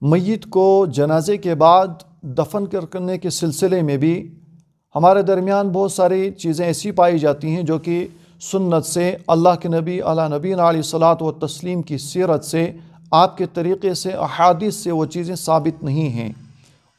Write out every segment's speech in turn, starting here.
میت کو جنازے کے بعد دفن کرنے کے سلسلے میں بھی ہمارے درمیان بہت ساری چیزیں ایسی پائی جاتی ہیں جو کہ سنت سے، اللہ کے نبی نبینا علیہ الصلاۃ والتسلیم کی سیرت سے، آپ کے طریقے سے، احادیث سے وہ چیزیں ثابت نہیں ہیں۔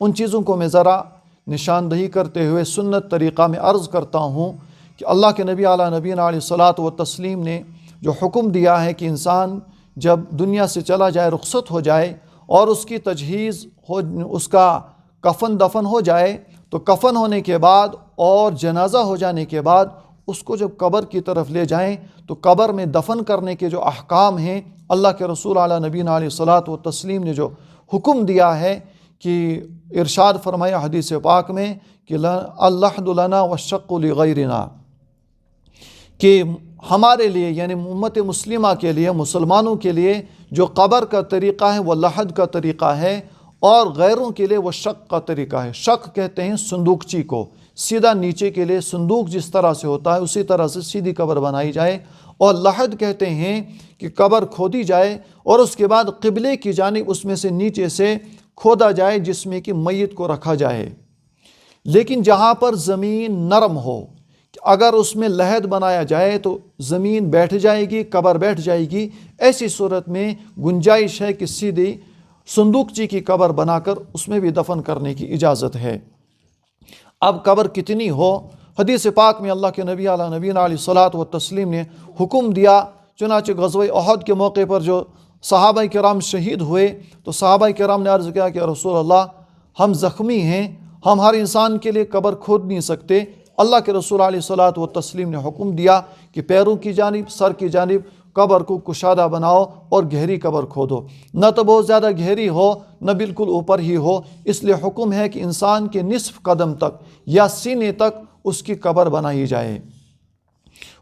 ان چیزوں کو میں ذرا نشاندہی کرتے ہوئے سنت طریقہ میں عرض کرتا ہوں کہ اللہ کے نبی نبینا علیہ الصلاۃ والتسلیم نے جو حکم دیا ہے کہ انسان جب دنیا سے چلا جائے، رخصت ہو جائے اور اس کی تجہیز ہو، اس کا کفن دفن ہو جائے، تو کفن ہونے کے بعد اور جنازہ ہو جانے کے بعد اس کو جب قبر کی طرف لے جائیں تو قبر میں دفن کرنے کے جو احکام ہیں، اللہ کے رسول نبینا علیہ الصلاۃ والتسلیم نے جو حکم دیا ہے کہ ارشاد فرمایا حدیث پاک میں کہ اللحد لنا والشق لغیرنا، کہ ہمارے لیے یعنی امت مسلمہ کے لیے، مسلمانوں کے لیے جو قبر کا طریقہ ہے وہ لحد کا طریقہ ہے، اور غیروں کے لیے وہ شق کا طریقہ ہے۔ شق کہتے ہیں صندوقچی کو، سیدھا نیچے کے لیے صندوق جس طرح سے ہوتا ہے اسی طرح سے سیدھی قبر بنائی جائے، اور لحد کہتے ہیں کہ قبر کھودی جائے اور اس کے بعد قبلے کی جانب اس میں سے نیچے سے کھودا جائے جس میں کہ میت کو رکھا جائے۔ لیکن جہاں پر زمین نرم ہو، اگر اس میں لحد بنایا جائے تو زمین بیٹھ جائے گی، قبر بیٹھ جائے گی، ایسی صورت میں گنجائش ہے کہ سیدھی صندوقچی کی قبر بنا کر اس میں بھی دفن کرنے کی اجازت ہے۔ اب قبر کتنی ہو، حدیث پاک میں اللہ کے نبی نبینا علیہ الصلاۃ والتسلیم نے حکم دیا، چنانچہ غزوہ احد کے موقع پر جو صحابہ کرام شہید ہوئے تو صحابہ کرام نے عرض کیا کہ رسول اللہ، ہم زخمی ہیں، ہم ہر انسان کے لیے قبر کھود نہیں سکتے۔ اللہ کے رسول علیہ الصلاۃ والتسلیم نے حکم دیا کہ پیروں کی جانب، سر کی جانب قبر کو کشادہ بناؤ اور گہری قبر کھودو، نہ تو بہت زیادہ گہری ہو نہ بالکل اوپر ہی ہو، اس لیے حکم ہے کہ انسان کے نصف قدم تک یا سینے تک اس کی قبر بنائی جائے،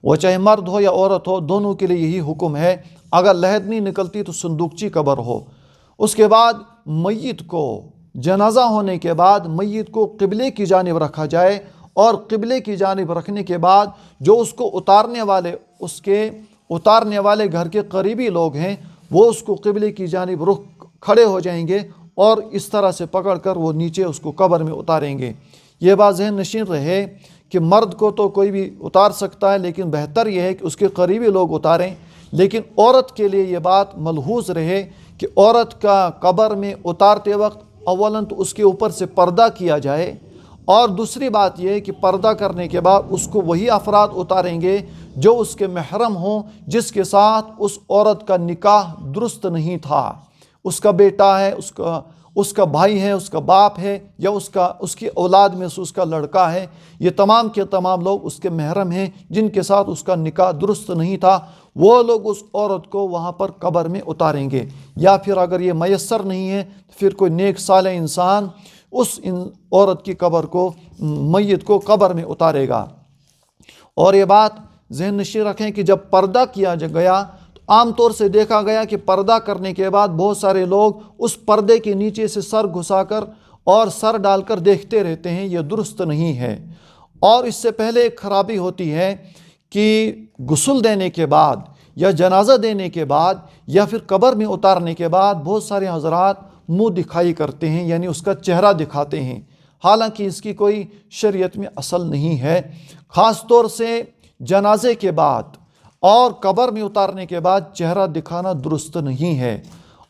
وہ چاہے مرد ہو یا عورت ہو، دونوں کے لیے یہی حکم ہے۔ اگر لحد نہیں نکلتی تو صندوقچی قبر ہو۔ اس کے بعد میت کو جنازہ ہونے کے بعد میت کو قبلے کی جانب رکھا جائے، اور قبلے کی جانب رکھنے کے بعد جو اس کو اتارنے والے، اس کے اتارنے والے گھر کے قریبی لوگ ہیں، وہ اس کو قبلے کی جانب رخ کھڑے ہو جائیں گے اور اس طرح سے پکڑ کر وہ نیچے اس کو قبر میں اتاریں گے۔ یہ بات ذہن نشین رہے کہ مرد کو تو کوئی بھی اتار سکتا ہے، لیکن بہتر یہ ہے کہ اس کے قریبی لوگ اتاریں۔ لیکن عورت کے لیے یہ بات ملحوظ رہے کہ عورت کا قبر میں اتارتے وقت اولاً تو اس کے اوپر سے پردہ کیا جائے، اور دوسری بات یہ کہ پردہ کرنے کے بعد اس کو وہی افراد اتاریں گے جو اس کے محرم ہوں، جس کے ساتھ اس عورت کا نکاح درست نہیں تھا، اس کا بیٹا ہے، اس کا بھائی ہے، اس کا باپ ہے، یا اس کی اولاد میں سے اس کا لڑکا ہے، یہ تمام کے تمام لوگ اس کے محرم ہیں جن کے ساتھ اس کا نکاح درست نہیں تھا، وہ لوگ اس عورت کو وہاں پر قبر میں اتاریں گے۔ یا پھر اگر یہ میسر نہیں ہے تو پھر کوئی نیک صالح انسان اس عورت کی قبر کو، میت کو قبر میں اتارے گا۔ اور یہ بات ذہن نشین رکھیں کہ جب پردہ کیا گیا تو عام طور سے دیکھا گیا کہ پردہ کرنے کے بعد بہت سارے لوگ اس پردے کے نیچے سے سر گھسا کر اور سر ڈال کر دیکھتے رہتے ہیں، یہ درست نہیں ہے۔ اور اس سے پہلے ایک خرابی ہوتی ہے کہ غسل دینے کے بعد یا جنازہ دینے کے بعد یا پھر قبر میں اتارنے کے بعد بہت سارے حضرات منہ دکھائی کرتے ہیں، یعنی اس کا چہرہ دکھاتے ہیں، حالانکہ اس کی کوئی شریعت میں اصل نہیں ہے۔ خاص طور سے جنازے کے بعد اور قبر میں اتارنے کے بعد چہرہ دکھانا درست نہیں ہے۔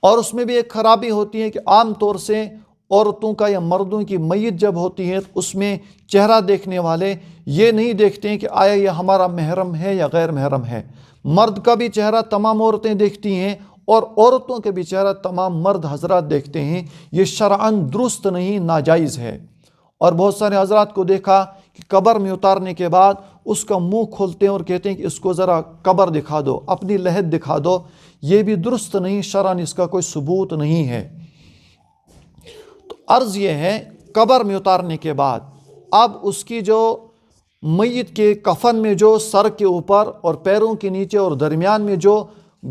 اور اس میں بھی ایک خرابی ہوتی ہے کہ عام طور سے عورتوں کا یا مردوں کی میت جب ہوتی ہے تو اس میں چہرہ دیکھنے والے یہ نہیں دیکھتے ہیں کہ آیا یہ ہمارا محرم ہے یا غیر محرم ہے۔ مرد کا بھی چہرہ تمام عورتیں دیکھتی ہیں اور عورتوں کے بھی چہرہ تمام مرد حضرات دیکھتے ہیں، یہ شرعاً درست نہیں، ناجائز ہے۔ اور بہت سارے حضرات کو دیکھا کہ قبر میں اتارنے کے بعد اس کا منہ کھولتے ہیں اور کہتے ہیں کہ اس کو ذرا قبر دکھا دو، اپنی لحد دکھا دو، یہ بھی درست نہیں، شرعاً اس کا کوئی ثبوت نہیں ہے۔ تو عرض یہ ہے، قبر میں اتارنے کے بعد اب اس کی جو میت کے کفن میں جو سر کے اوپر اور پیروں کے نیچے اور درمیان میں جو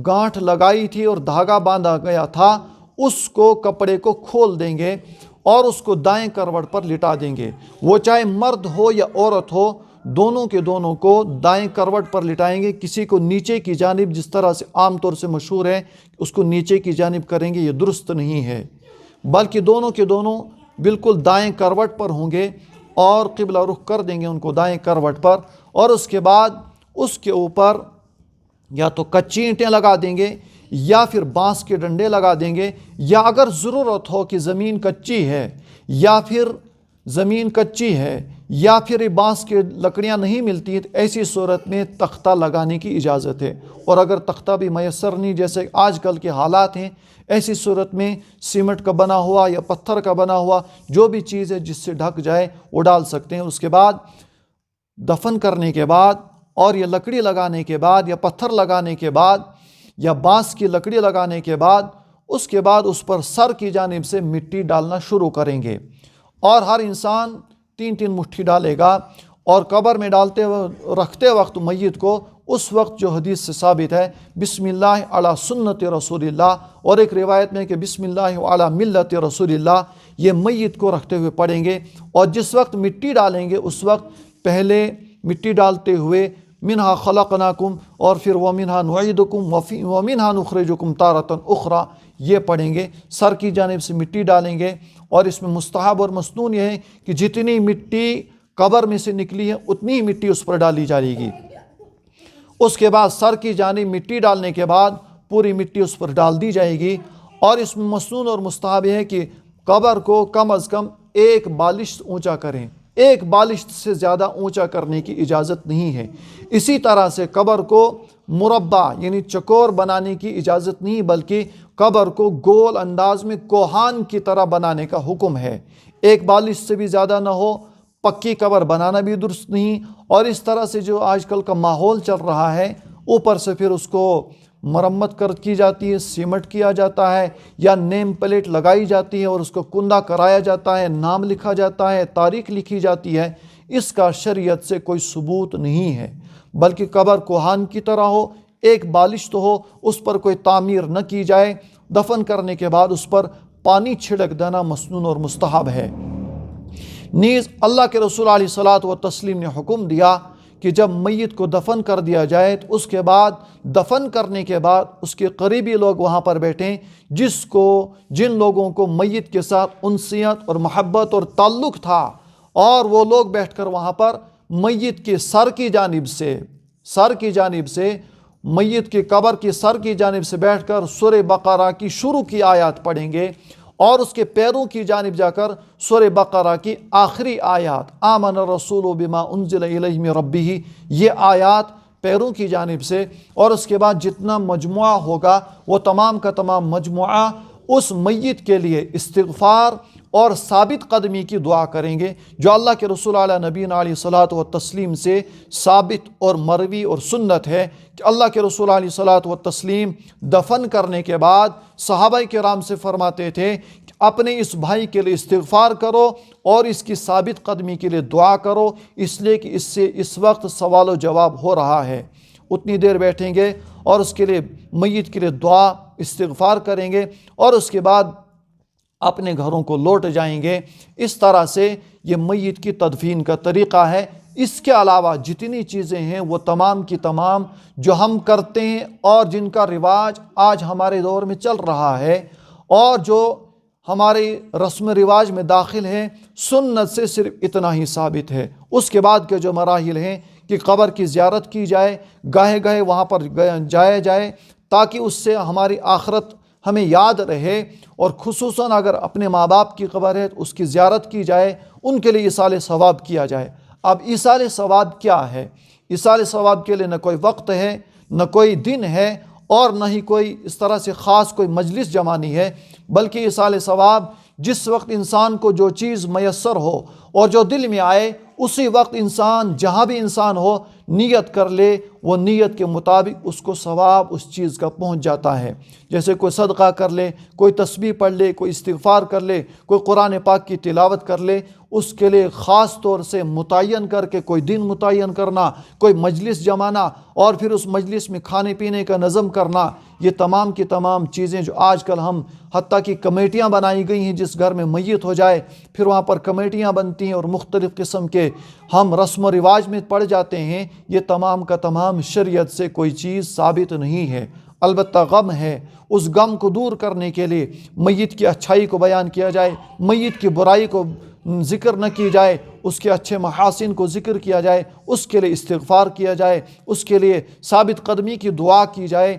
گانٹھ لگائی تھی اور دھاگا باندھا گیا تھا، اس کو کپڑے کو کھول دیں گے اور اس کو دائیں کروٹ پر لٹا دیں گے۔ وہ چاہے مرد ہو یا عورت ہو، دونوں کے دونوں کو دائیں کروٹ پر لٹائیں گے۔ کسی کو نیچے کی جانب، جس طرح سے عام طور سے مشہور ہے، اس کو نیچے کی جانب کریں گے، یہ درست نہیں ہے۔ بلکہ دونوں کے دونوں بالکل دائیں کروٹ پر ہوں گے اور قبلہ رخ کر دیں گے ان کو دائیں کروٹ پر، اور اس کے بعد اس کے اوپر یا تو کچی اینٹیں لگا دیں گے یا پھر بانس کے ڈنڈے لگا دیں گے، یا اگر ضرورت ہو کہ زمین کچی ہے یا پھر بانس کے لکڑیاں نہیں ملتی ہیں، تو ایسی صورت میں تختہ لگانے کی اجازت ہے۔ اور اگر تختہ بھی میسر نہیں، جیسے آج کل کے حالات ہیں، ایسی صورت میں سیمنٹ کا بنا ہوا یا پتھر کا بنا ہوا جو بھی چیز ہے جس سے ڈھک جائے وہ ڈال سکتے ہیں۔ اس کے بعد دفن کرنے کے بعد اور یہ لکڑی لگانے کے بعد یا پتھر لگانے کے بعد یا بانس کی لکڑی لگانے کے بعد اس کے بعد اس پر سر کی جانب سے مٹی ڈالنا شروع کریں گے، اور ہر انسان 3 مٹھی ڈالے گا، اور قبر میں رکھتے وقت میت کو اس وقت جو حدیث سے ثابت ہے بسم اللہ علی سنت رسول اللہ، اور ایک روایت میں کہ بسم اللہ علی ملت رسول اللہ، یہ میت کو رکھتے ہوئے پڑھیں گے۔ اور جس وقت مٹی ڈالیں گے اس وقت پہلے مٹی ڈالتے ہوئے منہا خلقناکم، اور پھر ومنہا نعیدکم ومنہا نخرجکم تارۃ اخری، یہ پڑھیں گے، سر کی جانب سے مٹی ڈالیں گے۔ اور اس میں مستحب اور مسنون یہ ہے کہ جتنی مٹی قبر میں سے نکلی ہے اتنی ہی مٹی اس پر ڈالی جائے گی۔ اس کے بعد سر کی جانب مٹی ڈالنے کے بعد پوری مٹی اس پر ڈال دی جائے گی۔ اور اس میں مسنون اور مستحب یہ ہے کہ قبر کو کم از کم 1 بالشت اونچا کریں، 1 بالشت سے زیادہ اونچا کرنے کی اجازت نہیں ہے۔ اسی طرح سے قبر کو مربع یعنی چکور بنانے کی اجازت نہیں، بلکہ قبر کو گول انداز میں کوہان کی طرح بنانے کا حکم ہے۔ 1 بالشت سے بھی زیادہ نہ ہو، پکی قبر بنانا بھی درست نہیں۔ اور اس طرح سے جو آج کل کا ماحول چل رہا ہے، اوپر سے پھر اس کو مرمت کی جاتی ہے، سیمنٹ کیا جاتا ہے یا نیم پلیٹ لگائی جاتی ہے اور اس کو کندہ کرایا جاتا ہے، نام لکھا جاتا ہے، تاریخ لکھی جاتی ہے، اس کا شریعت سے کوئی ثبوت نہیں ہے۔ بلکہ قبر کوہان کی طرح ہو، 1 بالشت ہو، اس پر کوئی تعمیر نہ کی جائے، دفن کرنے کے بعد اس پر پانی چھڑک دینا مسنون اور مستحب ہے۔ نیز اللہ کے رسول علیہ الصلاۃ والتسلیم نے حکم دیا کہ جب میت کو دفن کر دیا جائے تو اس کے بعد دفن کرنے کے بعد اس کے قریبی لوگ وہاں پر بیٹھیں، جن لوگوں کو میت کے ساتھ انسیت اور محبت اور تعلق تھا، اور وہ لوگ بیٹھ کر وہاں پر میت کے سر کی جانب سے میت کی قبر کی سر کی جانب سے بیٹھ کر سورہ بقرہ کی شروع کی آیات پڑھیں گے، اور اس کے پیروں کی جانب جا کر سورہ بقرہ کی آخری آیات آمن الرسول بما انزل الیہ من ربہ، یہ آیات پیروں کی جانب سے، اور اس کے بعد جتنا مجموعہ ہوگا وہ تمام کا تمام مجموعہ اس میت کے لیے استغفار اور ثابت قدمی کی دعا کریں گے، جو اللہ کے رسول علیہ نبینا علیہ الصلاۃ والتسلیم سے ثابت اور مروی اور سنت ہے کہ اللہ کے رسول علیہ الصلاۃ والتسلیم دفن کرنے کے بعد صحابہ کرام سے فرماتے تھے کہ اپنے اس بھائی کے لیے استغفار کرو اور اس کی ثابت قدمی کے لیے دعا کرو، اس لیے کہ اس سے اس وقت سوال و جواب ہو رہا ہے۔ اتنی دیر بیٹھیں گے اور اس کے لیے میت کے لیے دعا استغفار کریں گے، اور اس کے بعد اپنے گھروں کو لوٹ جائیں گے۔ اس طرح سے یہ میت کی تدفین کا طریقہ ہے۔ اس کے علاوہ جتنی چیزیں ہیں وہ تمام کی تمام جو ہم کرتے ہیں اور جن کا رواج آج ہمارے دور میں چل رہا ہے اور جو ہمارے رسم و رواج میں داخل ہے، سنت سے صرف اتنا ہی ثابت ہے۔ اس کے بعد کے جو مراحل ہیں کہ قبر کی زیارت کی جائے، گاہے گاہے وہاں پر جایا جائے تاکہ اس سے ہماری آخرت ہمیں یاد رہے، اور خصوصاً اگر اپنے ماں باپ کی قبر ہے تو اس کی زیارت کی جائے، ان کے لیے ایصال ثواب کیا جائے۔ اب ایصال ثواب کیا ہے؟ ایصال ثواب کے لیے نہ کوئی وقت ہے، نہ کوئی دن ہے، اور نہ ہی کوئی اس طرح سے خاص کوئی مجلس جمانی ہے، بلکہ ایصال ثواب جس وقت انسان کو جو چیز میسر ہو اور جو دل میں آئے اسی وقت انسان جہاں بھی انسان ہو نیت کر لے، وہ نیت کے مطابق اس کو ثواب اس چیز کا پہنچ جاتا ہے۔ جیسے کوئی صدقہ کر لے، کوئی تسبیح پڑھ لے، کوئی استغفار کر لے، کوئی قرآن پاک کی تلاوت کر لے، اس کے لیے خاص طور سے متعین کر کے کوئی دن متعین کرنا، کوئی مجلس جمانا، اور پھر اس مجلس میں کھانے پینے کا نظم کرنا، یہ تمام کی تمام چیزیں جو آج کل ہم حتیٰ کہ کمیٹیاں بنائی گئی ہیں، جس گھر میں میت ہو جائے پھر وہاں پر کمیٹیاں بنتی ہیں اور مختلف قسم کے ہم رسم و رواج میں پڑ جاتے ہیں، یہ تمام کا تمام شریعت سے کوئی چیز ثابت نہیں ہے۔ البتہ غم ہے، اس غم کو دور کرنے کے لیے میت کی اچھائی کو بیان کیا جائے، میت کی برائی کو ذکر نہ کی جائے، اس کے اچھے محاسن کو ذکر کیا جائے، اس کے لیے استغفار کیا جائے، اس کے لیے ثابت قدمی کی دعا کی جائے۔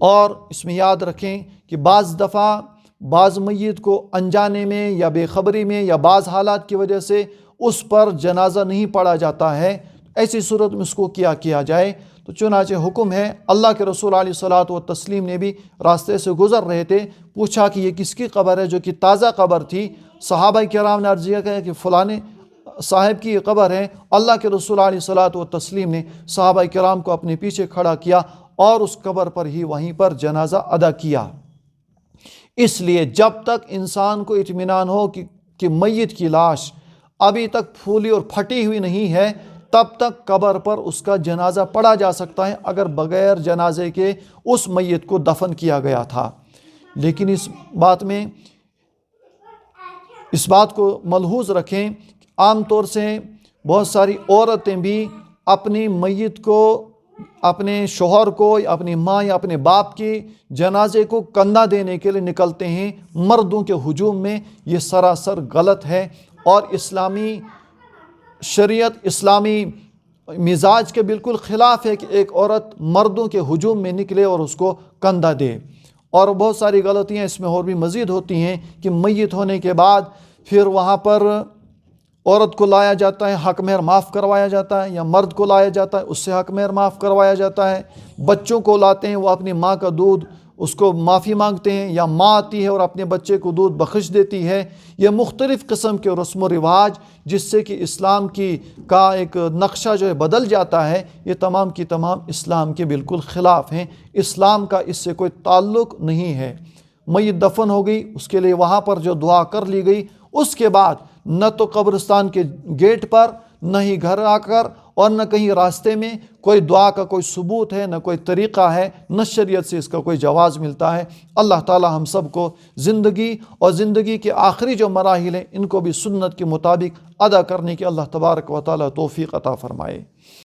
اور اس میں یاد رکھیں کہ بعض دفعہ بعض میت کو انجانے میں یا بے خبری میں یا بعض حالات کی وجہ سے اس پر جنازہ نہیں پڑھا جاتا ہے، ایسی صورت میں اس کو کیا جائے۔ تو چنانچہ حکم ہے، اللہ کے رسول علیہ الصلاۃ والتسلیم نے بھی راستے سے گزر رہے تھے، پوچھا کہ یہ کس کی قبر ہے، جو کہ تازہ قبر تھی۔ صحابہ کرام نے عرض کیا کہ فلانے صاحب کی یہ قبر ہے۔ اللہ کے رسول علیہ الصلاۃ والتسلیم نے صحابہ کرام کو اپنے پیچھے کھڑا کیا اور اس قبر پر ہی وہیں پر جنازہ ادا کیا۔ اس لیے جب تک انسان کو اطمینان ہو کہ میت کی لاش ابھی تک پھولی اور پھٹی ہوئی نہیں ہے، تب تک قبر پر اس کا جنازہ پڑھا جا سکتا ہے اگر بغیر جنازے کے اس میت کو دفن کیا گیا تھا۔ لیکن اس بات کو ملحوظ رکھیں، عام طور سے بہت ساری عورتیں بھی اپنی میت کو، اپنے شوہر کو یا اپنی ماں یا اپنے باپ کی جنازے کو کندھا دینے کے لیے نکلتے ہیں مردوں کے ہجوم میں۔ یہ سراسر غلط ہے اور اسلامی شریعت، اسلامی مزاج کے بالکل خلاف ہے کہ ایک عورت مردوں کے ہجوم میں نکلے اور اس کو کندھا دے۔ اور بہت ساری غلطیاں اس میں اور بھی مزید ہوتی ہیں کہ میت ہونے کے بعد پھر وہاں پر عورت کو لایا جاتا ہے، حق مہر معاف کروایا جاتا ہے، یا مرد کو لایا جاتا ہے، اس سے حق مہر معاف کروایا جاتا ہے۔ بچوں کو لاتے ہیں، وہ اپنی ماں کا دودھ اس کو معافی مانگتے ہیں، یا ماں آتی ہے اور اپنے بچے کو دودھ بخش دیتی ہے۔ یہ مختلف قسم کے رسم و رواج جس سے کہ اسلام کا ایک نقشہ جو ہے بدل جاتا ہے، یہ تمام کی تمام اسلام کے بالکل خلاف ہیں۔ اسلام کا اس سے کوئی تعلق نہیں ہے۔ میت دفن ہو گئی، اس کے لیے وہاں پر جو دعا کر لی گئی، اس کے بعد نہ تو قبرستان کے گیٹ پر، نہ ہی گھر آ کر، اور نہ کہیں راستے میں کوئی دعا کا کوئی ثبوت ہے، نہ کوئی طریقہ ہے، نہ شریعت سے اس کا کوئی جواز ملتا ہے۔ اللہ تعالی ہم سب کو زندگی اور زندگی کے آخری جو مراحل ہیں ان کو بھی سنت کے مطابق ادا کرنے کی اللہ تبارک و تعالی توفیق عطا فرمائے۔